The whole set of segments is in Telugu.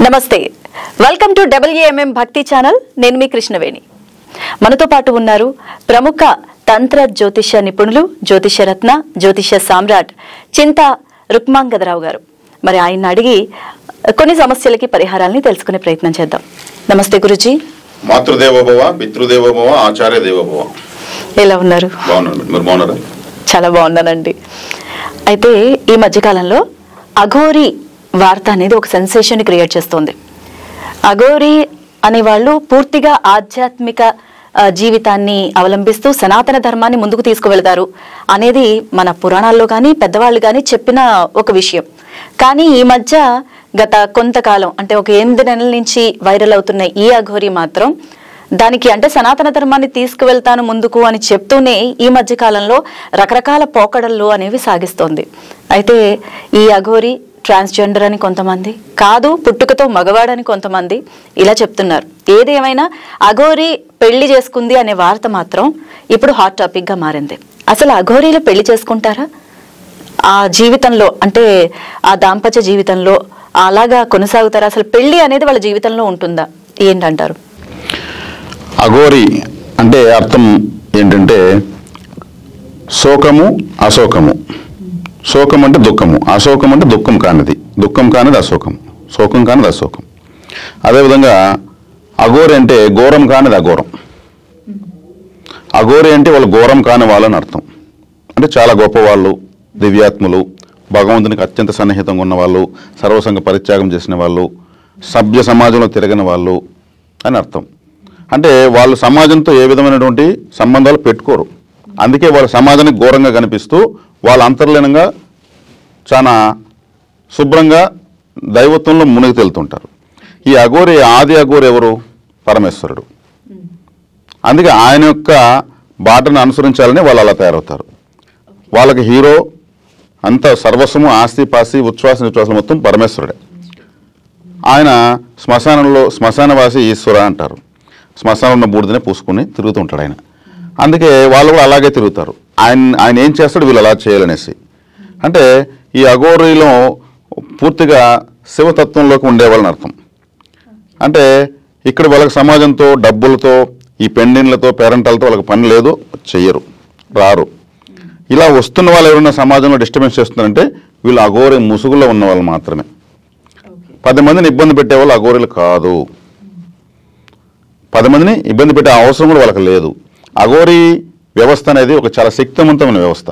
నమస్తే, వెల్కమ్ టు WMM భక్తి ఛానల్. నేను మీ కృష్ణవేణి. మనతో పాటు ఉన్నారు ప్రముఖ తంత్ర జ్యోతిష నిపుణులు, జ్యోతిష రత్న, జ్యోతిష సామ్రాట్ చింతా రుక్మాంగదరావు గారు. మరి ఆయన అడిగి కొన్ని సమస్యలకి పరిహారాలని తెలుసుకునే ప్రయత్నం చేద్దాం. నమస్తే గురుజీ. మాతృదేవోభవ, పితృదేవోభవ, ఆచార్య దేవోభవ. ఎలా ఉన్నారు? బాగున్నారా? చాలా బాగున్నానండి. అయితే ఈ మధ్యకాలంలో అఘోరి వార్త అనేది ఒక సెన్సేషన్ క్రియేట్ చేస్తోంది. అఘోరి అనేవాళ్ళు పూర్తిగా ఆధ్యాత్మిక జీవితాన్ని అవలంబిస్తూ సనాతన ధర్మాన్ని ముందుకు తీసుకువెళతారు అనేది మన పురాణాల్లో కానీ పెద్దవాళ్ళు కానీ చెప్పిన ఒక విషయం. కానీ ఈ మధ్య గత కొంతకాలం అంటే ఒక 8 నెలల నుంచి వైరల్ అవుతున్న ఈ అఘోరి మాత్రం దానికి అంటే సనాతన ధర్మాన్ని తీసుకువెళ్తాను ముందుకు అని చెప్తూనే ఈ మధ్య కాలంలో రకరకాల పోకడల్లో అనేవి సాగిస్తోంది. అయితే ఈ అఘోరి ట్రాన్స్జెండర్ అని కొంతమంది, కాదు పుట్టుకతో మగవాడని కొంతమంది ఇలా చెప్తున్నారు. ఏదేమైనా అఘోరి పెళ్లి చేసుకుంది అనే వార్త మాత్రం ఇప్పుడు హాట్ టాపిక్ గా మారింది. అసలు అఘోరీలు పెళ్లి చేసుకుంటారా? ఆ జీవితంలో అంటే ఆ దాంపత్య జీవితంలో అలాగా కొనసాగుతారా? అసలు పెళ్లి అనేది వాళ్ళ జీవితంలో ఉంటుందా? ఏంటంటారు? అఘోరి అంటే అర్థం ఏంటంటే శోకము, అశోకము. శోకం అంటే దుఃఖము, అశోకం అంటే దుఃఖం కానిది, దుఃఖం కానిది అశోకం, శోకం కానిది అశోకం. అదేవిధంగా అఘోరి అంటే ఘోరం కానిది అఘోరం. అఘోరి అంటే వాళ్ళు ఘోరం కాని వాళ్ళని అర్థం. అంటే చాలా గొప్పవాళ్ళు, దివ్యాత్ములు, భగవంతునికి అత్యంత సన్నిహితంగా ఉన్నవాళ్ళు, సర్వసంగ పరిత్యాగం చేసిన వాళ్ళు, సభ్య సమాజంలో తిరగని వాళ్ళు అని అర్థం. అంటే వాళ్ళు సమాజంతో ఏ విధమైనటువంటి సంబంధాలు పెట్టుకోరు. అందుకే వాళ్ళ సమాజానికి ఘోరంగా కనిపిస్తూ వాళ్ళ అంతర్లీనంగా చాలా శుభ్రంగా దైవత్వంలో మునిగి తేలుతుంటారు. ఈ అఘోరి ఆది అఘోరి ఎవరు? పరమేశ్వరుడు. అందుకే ఆయన యొక్క బాటను అనుసరించాలని వాళ్ళు అలా తయారవుతారు. వాళ్ళకి హీరో అంత సర్వస్వము, ఆస్తి పాస్తి, ఉచ్ఛ్వాస నిశ్వాసం మొత్తం పరమేశ్వరుడే. ఆయన శ్మశానవాసి ఈశ్వర అంటారు. శ్మశానం ఉన్న బూడిదనే పూసుకుని తిరుగుతూ ఉంటాడు ఆయన. అందుకే వాళ్ళు కూడా అలాగే తిరుగుతారు. ఆయన ఏం చేస్తాడు వీళ్ళు అలా చేయాలనేసి. అంటే ఈ అఘోరీలో పూర్తిగా శివతత్వంలోకి ఉండేవాళ్ళని అర్థం. అంటే ఇక్కడ వాళ్ళకి సమాజంతో, డబ్బులతో, ఈ పెండిన్లతో, పేరెంటాలతో వాళ్ళకి పని లేదు, చెయ్యరు, రారు. ఇలా వస్తున్న వాళ్ళు ఎవరైనా సమాజంలో డిస్టర్బెన్స్ చేస్తున్నారంటే వీళ్ళు అఘోరి ముసుగులో ఉన్న వాళ్ళు మాత్రమే. 10 మందిని ఇబ్బంది పెట్టేవాళ్ళు అఘోరీలు కాదు. 10 మందిని ఇబ్బంది పెట్టే అవసరం కూడా వాళ్ళకి లేదు. అఘోరి వ్యవస్థ అనేది ఒక చాలా శక్తివంతమైన వ్యవస్థ.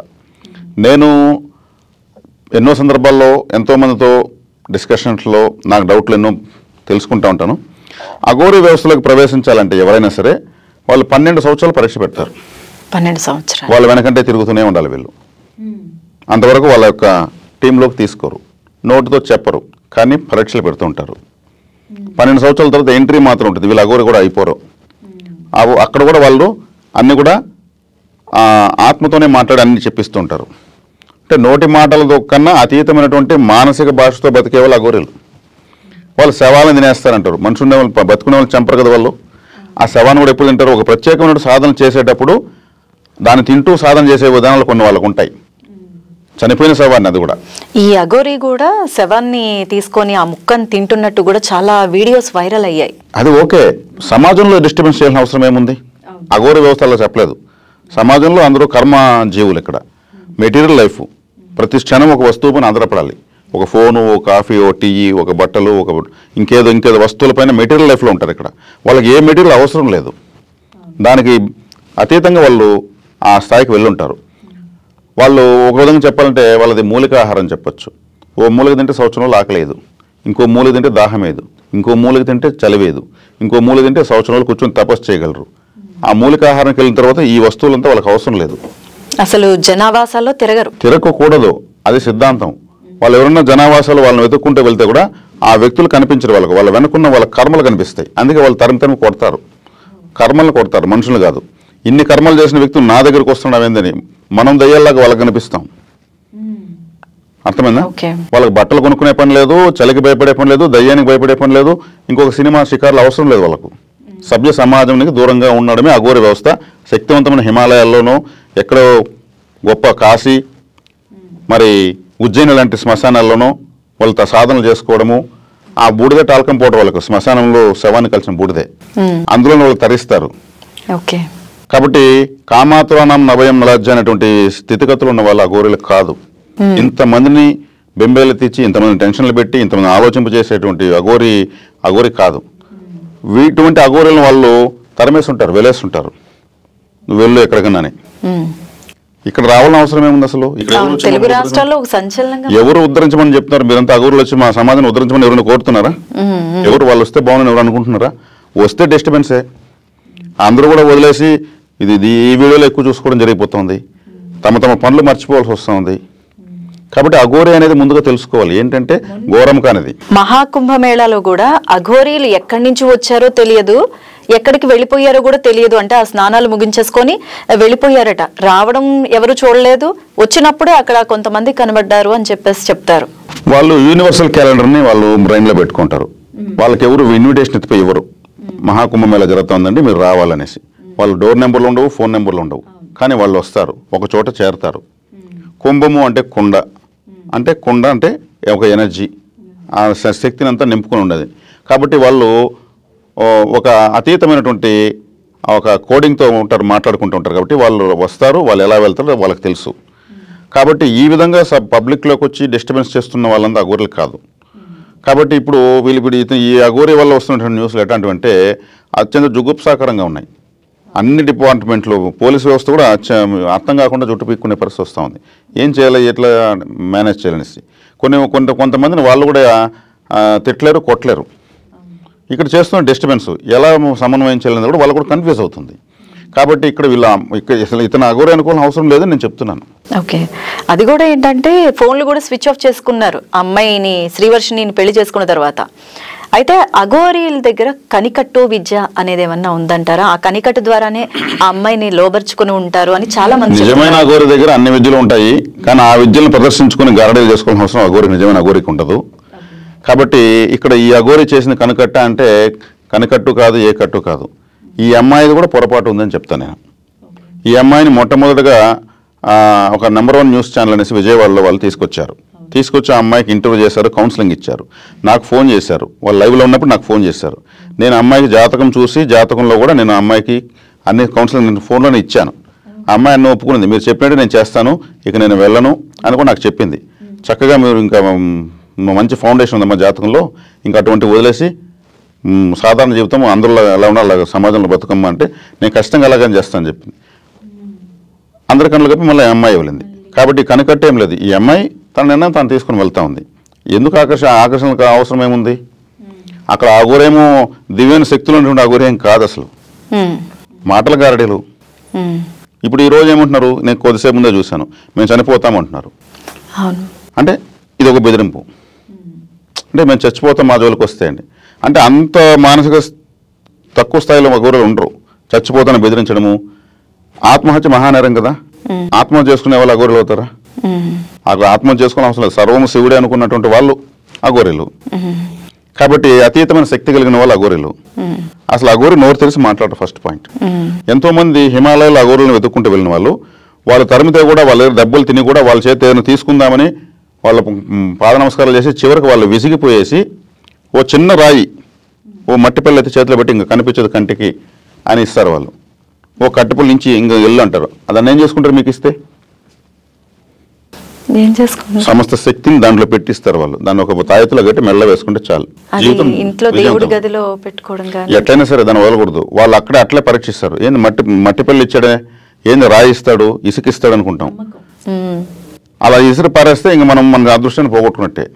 నేను ఎన్నో సందర్భాల్లో ఎంతోమందితో డిస్కషన్స్లో నాకు డౌట్లు ఎన్నో తెలుసుకుంటూ ఉంటాను. అఘోరి వ్యవస్థలోకి ప్రవేశించాలంటే ఎవరైనా సరే వాళ్ళు 12 సంవత్సరాలు పరీక్ష పెడతారు. 12 సంవత్సరాలు వాళ్ళ వెనకంటే తిరుగుతూనే ఉండాలి వీళ్ళు. అంతవరకు వాళ్ళ యొక్క టీంలోకి తీసుకోరు, నోటుతో చెప్పరు, కానీ పరీక్షలు పెడుతూ ఉంటారు. 12 సంవత్సరాల తర్వాత ఎంట్రీ మాత్రం ఉంటుంది. వీళ్ళు అఘోరి కూడా అయిపోరు. అక్కడ కూడా వాళ్ళు అన్నీ కూడా ఆత్మతోనే మాట్లాడి అన్ని చెప్పిస్తూ ఉంటారు. అంటే నోటి మాటలతో కన్నా అతీతమైనటువంటి మానసిక భాషతో బతికే వాళ్ళు అఘోరీలు. వాళ్ళు శవాలను తినేస్తారంటారు. మనుషులు బతుకునే వాళ్ళు చంపరు కదా వాళ్ళు. ఆ శవాన్ని కూడా ఎప్పుడు తింటారు? ఒక ప్రత్యేకమైన సాధన చేసేటప్పుడు దాన్ని తింటూ సాధన చేసే విధానాలు కొన్ని వాళ్ళకు ఉంటాయి. చనిపోయిన శవాన్ని, అది కూడా ఈ అఘోరి కూడా శవాన్ని తీసుకొని ఆ ముక్కను తింటున్నట్టు కూడా చాలా వీడియోస్ వైరల్ అయ్యాయి. అది ఓకే, సమాజంలో డిస్టర్బెన్స్ చేయాల్సిన అవసరం ఏముంది? అఘోరి వ్యవస్థలో చెప్పలేదు. సమాజంలో అందరూ కర్మ జీవులు. ఇక్కడ మెటీరియల్ లైఫ్, ప్రతి క్షణం ఒక వస్తువు పైన ఆధారపడాలి. ఒక ఫోను, ఒక కాఫీ, ఒక టీ, ఒక బట్టలు, ఒక ఇంకేదో వస్తువులపైన మెటీరియల్ లైఫ్లో ఉంటారు. ఇక్కడ వాళ్ళకి ఏ మెటీరియల్ అవసరం లేదు. దానికి అతీతంగా వాళ్ళు ఆ స్థాయికి వెళ్ళుంటారు. వాళ్ళు ఒక విధంగా చెప్పాలంటే వాళ్ళది మూలికాహారం చెప్పచ్చు. ఓ మూలిక తింటే సంవత్సరంలో ఆకలేదు, ఇంకో మూలిక తింటే దాహమేదు, ఇంకో మూలిక తింటే చలివేదు, ఇంకో మూలిక తింటే సంవత్సరంలో కూర్చొని తపస్సు చేయగలరు. ఆ మూలికాహారంకి వెళ్ళిన తర్వాత ఈ వస్తువులంతా వాళ్ళకి అవసరం లేదు. అసలు జనావాసాల్లో తిరగకూడదు, అది సిద్ధాంతం. వాళ్ళు ఎవరన్నా జనావాసాలు వాళ్ళని వెతుక్కుంటూ వెళ్తే కూడా ఆ వ్యక్తులు కనిపించరు వాళ్ళకు. వాళ్ళ వెనుకున్న వాళ్ళ కర్మలు కనిపిస్తాయి. అందుకే వాళ్ళు తరిమి కొడతారు, కర్మలను కొడతారు, మనుషులు కాదు. ఇన్ని కర్మలు చేసిన వ్యక్తులు నా దగ్గరకు వస్తున్నావేందని మనం దయ్యాల్లాగా వాళ్ళకి కనిపిస్తాం. అర్థమైందా? వాళ్ళకి బట్టలు కొనుక్కునే పని లేదు, చలికి భయపడే పని లేదు, దయ్యానికి భయపడే పని లేదు, ఇంకొక సినిమా షికార్లు అవసరం లేదు వాళ్ళకు. సభ్య సమాజానికి దూరంగా ఉండడమే అఘోరి వ్యవస్థ. శక్తివంతమైన హిమాలయాల్లోనూ, ఎక్కడో గొప్ప కాశీ, మరి ఉజ్జయిని లాంటి శ్మశానాల్లోనూ వాళ్ళతో సాధనలు చేసుకోవడము, ఆ బూడిద టాల్కం పౌడర్ వాళ్ళకు శ్మశానంలో శవాన్ని కలిసిన బూడిదే, అందులో వాళ్ళు తరిస్తారు. ఓకే. కాబట్టి కామాతురానం నభయం నలజ్జ అనేటువంటి స్థితిగతులు ఉన్న వాళ్ళు అఘోరీలకు కాదు. ఇంతమందిని బెంబేలెత్తించి, ఇంతమంది టెన్షన్లు పెట్టి, ఇంతమంది ఆలోచింపజేసేటువంటి అఘోరి కాదు. ఇటువంటి అఘోరీలను వాళ్ళు తరమేసి ఉంటారు, వెలేస్తుంటారు, నువ్వు వెళ్ళు ఎక్కడికన్నాని. ఇక్కడ రావాలని అవసరం ఏముంది అసలు? తెలుగు రాష్ట్రాల్లో ఒక సంచలనంగా ఎవరు ఉద్ధరించమని చెప్తున్నారు? మీరంతా అఘోరులు వచ్చి మా సమాజాన్ని ఉద్ధరించమని ఎవరైనా కోరుతున్నారా? ఎవరు వాళ్ళు వస్తే బాగుందని ఎవరు అనుకుంటున్నారా? వస్తే డిస్టర్బెన్సే. అందరూ కూడా వదిలేసి ఇది ఈ వీడియోలో ఎక్కువ చూసుకోవడం జరిగిపోతుంది, తమ తమ పనులు మర్చిపోవాల్సి వస్తుంది. కాబట్టి అఘోరి అనేది ముందుగా తెలుసుకోవాలి, ఏంటంటే ఘోరం కానిది. మహాకుంభమేళాలో కూడా అఘోరీలు ఎక్కడి నుంచి వచ్చారో తెలియదు, ఎక్కడికి వెళ్ళిపోయారో కూడా తెలియదు. అంటే ఆ స్నానాలు ముగించేసుకొని వెళ్ళిపోయారట, రావడం ఎవరు చూడలేదు, వచ్చినప్పుడే అక్కడ కొంతమంది కనబడ్డారు అని చెప్పేసి చెప్తారు. వాళ్ళు యూనివర్సల్ క్యాలెండర్ని వాళ్ళు బ్రెయిన్లో పెట్టుకుంటారు. వాళ్ళకి ఎవరు ఇన్విటేషన్ ఎత్తిపోయి ఎవరు మహాకుంభమేళా జరుగుతుందండి మీరు రావాలనేసి, వాళ్ళు డోర్ నెంబర్లు ఉండవు, ఫోన్ నెంబర్లు ఉండవు, కానీ వాళ్ళు వస్తారు, ఒక చోట చేరతారు. కుంభము అంటే కుండ, అంటే కుండ అంటే ఒక ఎనర్జీ, ఆ శక్తిని అంతా నింపుకొని ఉండదు. కాబట్టి వాళ్ళు ఒక అతీతమైనటువంటి ఒక కోడింగ్తో ఉంటారు, మాట్లాడుకుంటూ ఉంటారు. కాబట్టి వాళ్ళు వస్తారు, వాళ్ళు ఎలా వెళ్తారో వాళ్ళకి తెలుసు. కాబట్టి ఈ విధంగా పబ్లిక్లోకి వచ్చి డిస్టర్బెన్స్ చేస్తున్న వాళ్ళంతా అఘోరీలు కాదు. కాబట్టి ఇప్పుడు ఈ అఘోరీ వల్ల వస్తున్నటువంటి న్యూస్లు ఎట్లాంటివంటే అత్యంత జుగుప్సాకరంగా ఉన్నాయి. అన్ని డిపార్ట్మెంట్లు, పోలీసు వ్యవస్థ కూడా అర్థం కాకుండా జుట్టు పీక్కునే పరిస్థితి వస్తూ ఉంది. ఏం చేయాలి, ఎట్లా మేనేజ్ చేయాలనేసి కొంతమందిని వాళ్ళు కూడా తిట్టలేరు, కొట్టలేరు. ఇక్కడ చేస్తున్న డిస్టర్బెన్స్ ఎలా సమన్వయం చేయాలనేది కూడా వాళ్ళు కూడా కన్ఫ్యూజ్ అవుతుంది. కాబట్టి ఇక్కడ అసలు ఇతను అఘోరీ అనుకోవాల్సిన అవసరం లేదని నేను చెప్తున్నాను. ఓకే. అది కూడా ఏంటంటే ఫోన్లు కూడా స్విచ్ ఆఫ్ చేసుకున్నారు అమ్మాయిని, శ్రీవర్షిని పెళ్లి చేసుకున్న తర్వాత. అయితే అఘోరీల దగ్గర కనికట్టు విద్య అనేది ఏమన్నా ఉందంటారా? ఆ కనికట్టు ద్వారానే ఆ అమ్మాయిని లోబర్చుకుని ఉంటారు అని చాలా మంది. నిజమైన అఘోరీ దగ్గర అన్ని విద్యలు ఉంటాయి, కానీ ఆ విద్యలను ప్రదర్శించుకుని గారడీలు చేసుకోవాల్సిన అవసరం నిజమైన అఘోరీకి ఉండదు. కాబట్టి ఇక్కడ ఈ అఘోరీ చేసిన కనికట్ట అంటే కనికట్టు కాదు, ఏ కట్టు కాదు. ఈ అమ్మాయిది కూడా పొరపాటు ఉందని చెప్తాను నేను. ఈ అమ్మాయిని మొట్టమొదటిగా ఒక నెంబర్ 1 న్యూస్ ఛానల్ అనేసి విజయవాడలో వాళ్ళు తీసుకొచ్చి ఆ అమ్మాయికి ఇంటర్వ్యూ చేశారు, కౌన్సిలింగ్ ఇచ్చారు. నాకు ఫోన్ చేశారు, వాళ్ళు లైవ్లో ఉన్నప్పుడు నాకు ఫోన్ చేశారు. నేను అమ్మాయికి జాతకం చూసి, జాతకంలో కూడా నేను అమ్మాయికి అన్ని కౌన్సిలింగ్ నేను ఫోన్లోనే ఇచ్చాను. ఆ అమ్మాయి అన్నీ ఒప్పుకున్నది, మీరు చెప్పినట్టు నేను చేస్తాను, ఇక నేను వెళ్ళను అని కూడా నాకు చెప్పింది. చక్కగా మీరు ఇంకా మంచి ఫౌండేషన్ ఉంది మా జాతకంలో, ఇంకా అటువంటి వదిలేసి సాధారణ జీవితం అందరిలో ఎలా ఉండాలి అలాగే సమాజంలో బతుకమ్మ అంటే నేను ఖచ్చితంగా అలాగని చేస్తానని చెప్పింది. అందరి కళ్ళు కప్పి మళ్ళీ అమ్మాయి వెళ్ళింది. కాబట్టి కనికట్టేం లేదు, ఈ అమ్మాయి తన నిర్ణయం తను తీసుకుని వెళ్తా ఉంది. ఎందుకు ఆకర్షణకు అవసరం ఏముంది? అక్కడ అఘోరేమో దివ్యమైన శక్తులు ఉన్నటువంటి అఘోరేం కాదు, అసలు మాటల గారడీలు. ఇప్పుడు ఈ రోజు ఏమంటున్నారు, నేను కొద్దిసేపు ముందే చూశాను, మేము చనిపోతామంటున్నారు. అంటే ఇది ఒక బెదిరింపు. అంటే మేము చచ్చిపోతాం మా జోలికి వస్తే అండి, అంటే అంత మానసిక తక్కువ స్థాయిలో అఘోరీలు ఉండరు. చచ్చిపోతాను బెదిరించడము, ఆత్మహత్య మహానేరం కదా. ఆత్మహత్య చేసుకునే వాళ్ళు అఘోరీలు అవుతారా? అక్కడ ఆత్మహత్య చేసుకునే అవసరం లేదు, సర్వము శివుడే అనుకున్నటువంటి వాళ్ళు అఘోరీలు. కాబట్టి అతీతమైన శక్తి కలిగిన వాళ్ళు అఘోరీలు. అసలు అఘోరి నోరు తెలిసి మాట్లాడరు, ఫస్ట్ పాయింట్. ఎంతో మంది హిమాలయాల్లో అఘోరులను వెతుక్కుంటూ వెళ్ళిన వాళ్ళు తరిమితే కూడా వాళ్ళ డబ్బులు తిని కూడా వాళ్ళ చేతి ఏదైనా తీసుకుందామని వాళ్ళ పాద నమస్కారాలు చేసి చివరికి వాళ్ళు విసిగిపోయేసి ఓ చిన్న రాయి, ఓ మట్టి పిల్ల అయితే చేతిలో పెట్టి ఇంకా కనిపించదు కంటికి అని ఇస్తారు వాళ్ళు. ఓ కట్టుపుల్ నుంచి ఇంకా ఎల్లు అంటారు. అదన్నీ ఏం చేసుకుంటారు? మీకు ఇస్తే సమస్త శక్తిని దాంట్లో పెట్టిస్తారు వాళ్ళు. దాన్ని ఒక తాయెత్తులో కట్టి మెల్ల వేసుకుంటే చాలు. జీవితం ఎట్లయినా సరే దాన్ని వదలకూడదు. వాళ్ళు అక్కడే అట్లే పరీక్షిస్తారు. ఏంది మట్టి పిల్ల ఇచ్చాడే, ఏంది రాయి ఇస్తాడు, ఇసుకిస్తాడు అనుకుంటాం. అలా ఇసురు పారేస్తే ఇంక మనం మన అదృష్టాన్ని పోగొట్టుకున్నట్టే.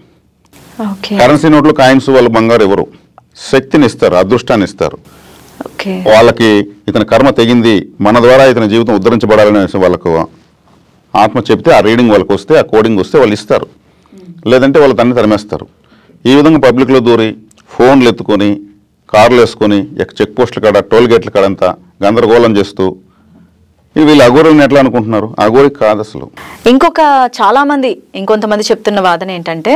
కరెన్సీ నోట్లు, కాయిన్స్ వాళ్ళు బంగారు ఎవరు, శక్తిని ఇస్తారు, అదృష్టాన్ని ఇస్తారు. వాళ్ళకి ఇతని కర్మ తెగింది, మన ద్వారా ఇతని జీవితం ఉద్ధరించబడాలనే వాళ్ళకు ఆత్మ చెప్తే ఆ రీడింగ్ వాళ్ళకి వస్తే, ఆ కోడింగ్ వస్తే వాళ్ళు ఇస్తారు. లేదంటే వాళ్ళు తన్ని తరిమేస్తారు. ఈ విధంగా పబ్లిక్లో దూరి ఫోన్లు ఎత్తుకొని, కార్లు వేసుకొని, చెక్ పోస్టుల కాడ, టోల్ గేట్ల కాడంతా గందరగోళం చేస్తూ వీళ్ళు అఘోరీని ఎట్లా అనుకుంటున్నారు? అఘోరి కాదు అసలు. ఇంకొంతమంది చెప్తున్న వాదన ఏంటంటే,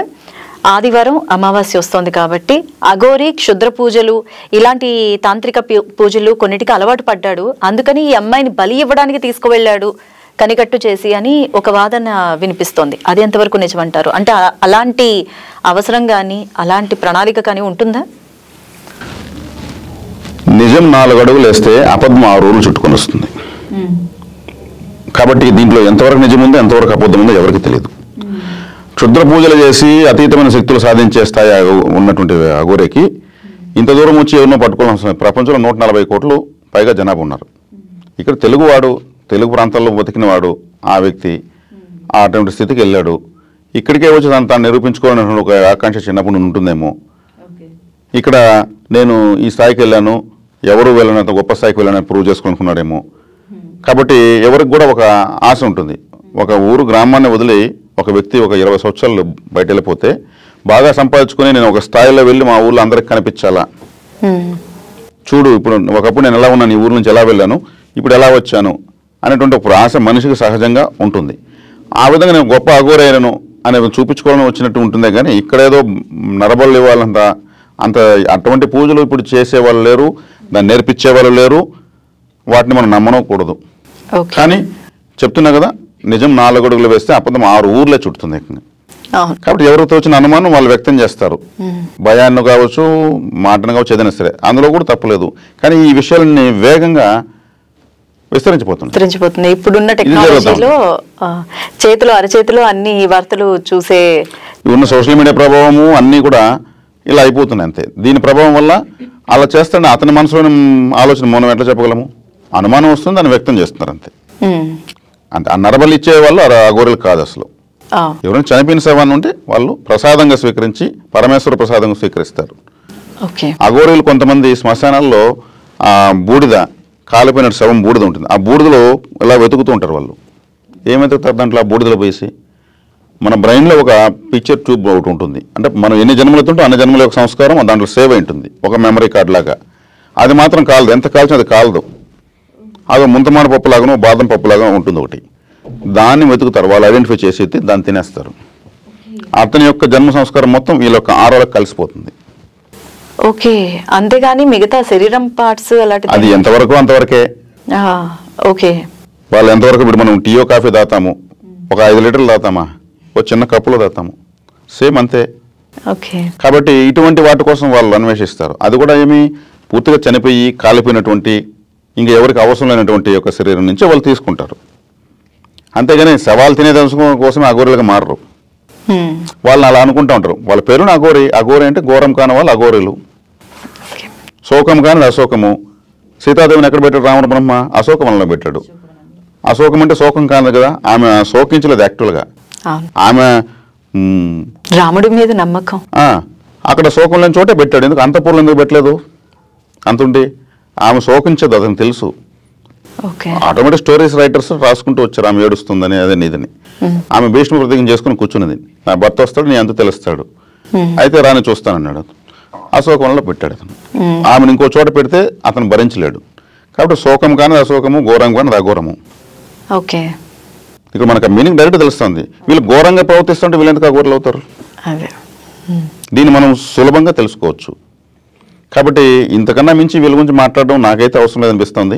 ఆదివారం అమావాస్య వస్తోంది కాబట్టి అఘోరి క్షుద్ర పూజలు, ఇలాంటి తాంత్రిక పూజలు కొన్నిటికి అలవాటు పడ్డాడు, అందుకని ఈ అమ్మాయిని బలి ఇవ్వడానికి తీసుకువెళ్ళాడు, కనికట్టు చేసి అని ఒక వాదన వినిపిస్తోంది. అది ఎంతవరకు నిజమంటారు? అంటే అలాంటి అవసరం కానీ అలాంటి ప్రణాళిక కానీ ఉంటుందా? నిజం 4 అడుగులు వేస్తే అబద్ధం 6 రోజులు చుట్టుకొని వస్తుంది. కాబట్టి దీంట్లో ఎంతవరకు నిజం ఉందో ఎంతవరకు అబద్ధం ఉందో ఎవరికి తెలియదు. క్షుద్ర పూజలు చేసి అతీతమైన శక్తులు సాధించే స్థాయి ఉన్నటువంటి అఘోరికి ఇంత దూరం వచ్చి ఎవరినో పట్టుకోవాల్సిన, ప్రపంచంలో 140 కోట్లు పైగా జనాభా ఉన్నారు. ఇక్కడ తెలుగువాడు, తెలుగు ప్రాంతాల్లో బతికిన వాడు ఆ వ్యక్తి అటువంటి స్థితికి వెళ్ళాడు. ఇక్కడికే వచ్చి తాను నిరూపించుకోవాలనే ఒక ఆకాంక్ష చిన్నప్పుడు ఉంటుందేమో. ఇక్కడ నేను ఈ స్థాయికి వెళ్ళాను, ఎవరు వెళ్ళినంత గొప్ప స్థాయికి వెళ్ళానని ప్రూవ్ చేసుకుంటున్నాడేమో. కాబట్టి ఎవరికి కూడా ఒక ఆశ ఉంటుంది. ఒక ఊరు గ్రామాన్ని వదిలి ఒక వ్యక్తి ఒక 20 సంవత్సరాలు బయట వెళ్ళిపోతే బాగా సంపాదించుకొని నేను ఒక స్థాయిలో వెళ్ళి మా ఊళ్ళో అందరికి కనిపించాలా, చూడు ఇప్పుడు ఒకప్పుడు నేను ఎలా ఉన్నాను, ఈ ఊరు నుంచి ఎలా వెళ్ళాను, ఇప్పుడు ఎలా వచ్చాను అనేటువంటి ఒక ఆశ మనిషికి సహజంగా ఉంటుంది. ఆ విధంగా నేను గొప్ప అఘోరైనను అనే చూపించుకోవాలని వచ్చినట్టు ఉంటుందే కానీ ఇక్కడేదో నరబళ్ళు ఇవ్వాలంత అంత అటువంటి పూజలు ఇప్పుడు చేసేవాళ్ళు లేరు, దాన్ని నేర్పించేవాళ్ళు లేరు, వాటిని మనం నమ్మనకూడదు. కానీ చెప్తున్నా కదా, నిజం 4 అడుగులు వేస్తే అబద్ధం 6 ఊర్లే చుట్టుతుంది. కాబట్టి ఎవరితో వచ్చిన అనుమానం వాళ్ళు వ్యక్తం చేస్తారు, భయాన్ని కావచ్చు, మాటను కావచ్చు, ఏదైనా సరే, అందులో కూడా తప్పలేదు. కానీ ఈ విషయాలన్నీ వేగంగా విస్తరించిపోతుంది. ఇప్పుడున్న టెక్నాలజీలో చేతిలో అరచేతిలో అన్ని వార్తలు చూసే ఉన్న సోషల్ మీడియా ప్రభావము అన్నీ కూడా ఇలా అయిపోతున్నాయి అంతే. దీని ప్రభావం వల్ల అలా చేస్తాడు అతని మనసులోని ఆలోచన మనం ఎట్లా చెప్పగలము? అనుమానం వస్తుంది, దాన్ని వ్యక్తం చేస్తున్నారు అంతే. అంటే ఆ నరబలి ఇచ్చే వాళ్ళు అఘోరులు కాదు అసలు. ఎవరైనా చనిపోయిన శవాన్ని ఉంటే వాళ్ళు ప్రసాదంగా స్వీకరించి పరమేశ్వర ప్రసాదంగా స్వీకరిస్తారు. అఘోరులు కొంతమంది శ్మశానాల్లో ఆ బూడిద, కాలిపోయిన శవం బూడిద ఉంటుంది, ఆ బూడిదలో ఇలా వెతుకుతూ ఉంటారు. వాళ్ళు ఏం వెతుకుతారు దాంట్లో? ఆ బూడిదలో పోసి మన బ్రెయిన్లో ఒక పిక్చర్ ట్యూబ్ ఒకటి ఉంటుంది. అంటే మనం ఎన్ని జన్మలు ఎత్తుంటో అన్ని జన్మల యొక్క సంస్కారం దాంట్లో సేవ్ అయి ఉంటుంది, ఒక మెమరీ కార్డ్ లాగా. అది మాత్రం కాలదు, ఎంత కాల్చినా అది కాలదు. అది ముంతమాన పప్పులాగానో బాదం పప్పులాగా ఉంటుంది ఒకటి. దాన్ని వెతుకుతారు, వాళ్ళు ఐడెంటిఫై చేసి దాన్ని తినేస్తారు. అతని యొక్క జన్మ సంస్కారం మొత్తం వీళ్ళ యొక్క ఆరోలకు కలిసిపోతుంది. ఓకే, అంతేగాని మిగతా శరీరం పార్ట్స్ అలాంటి అది ఎంతవరకు అంతవరకే. ఓకే, వాళ్ళు ఎంతవరకు ఇప్పుడు మనం టీయో కాఫీ తాగుతాము, ఒక 5 లీటర్లు తాగుతామా, ఒక చిన్న కప్పులో తాగుతాము, సేమ్ అంతే. ఓకే, కాబట్టి ఇటువంటి వాటి కోసం వాళ్ళు అన్వేషిస్తారు. అది కూడా ఏమి పూర్తిగా చనిపోయి కాలిపోయినటువంటి ఇంకా ఎవరికి అవసరం లేనటువంటి యొక్క శరీరం నుంచి వాళ్ళు తీసుకుంటారు. అంతేగాని శవాలు తినేదనుకోవడం కోసమే అఘోరులుగా మారరు. వాళ్ళని అలా అనుకుంటూ ఉంటారు. వాళ్ళ పేరుని అఘోరి. అఘోరి అంటే ఘోరం కాని వాళ్ళు అఘోరులు. శోకం కాని అశోకము. సీతాదేవిని ఎక్కడ పెట్టాడు రావణ బ్రహ్మ? అశోకవనంలో పెట్టాడు. అశోకం అంటే శోకం కాదు కదా, ఆమె శోకించలేదు యాక్చువల్గా. ఆమె రాముడి మీద నమ్మకం, అక్కడ శోకం లేని చోటే పెట్టాడు. ఎందుకు అంతఃపురంలో ఎందుకు పెట్టలేదు? అంతుండి ఆమె శోకించదు, అతనికి తెలుసు. ఆటోమేటిక్ స్టోరీస్ రైటర్స్ రాసుకుంటూ వచ్చారు ఆమె ఏడుస్తుందని, అదే నీదని. ఆమె భీష్మ ప్రతిజ్ఞ చేసుకుని కూర్చున్నది, నా భర్త వస్తాడు, నీ అంత తెలుస్తాడు, అయితే రాని చూస్తానన్నాడు. అశోకంలో పెట్టాడు అతను. ఆమెను ఇంకో చోట పెడితే అతను భరించలేడు. కాబట్టి శోకం కానీ అశోకము, ఘోరం కానీ అఘోరము. ఓకే, ఇక్కడ మనకు మీనింగ్ డైరెక్ట్ తెలుస్తుంది. వీళ్ళు ఘోరంగా ప్రవర్తిస్తుంటే వీళ్ళు ఎందుకు అఘోరులు అవుతారు? దీన్ని మనం సులభంగా తెలుసుకోవచ్చు. కాబట్టి ఇంతకన్నా మించి వీళ్ళ గురించి మాట్లాడడం నాకైతే అవసరం లేదనిపిస్తుంది.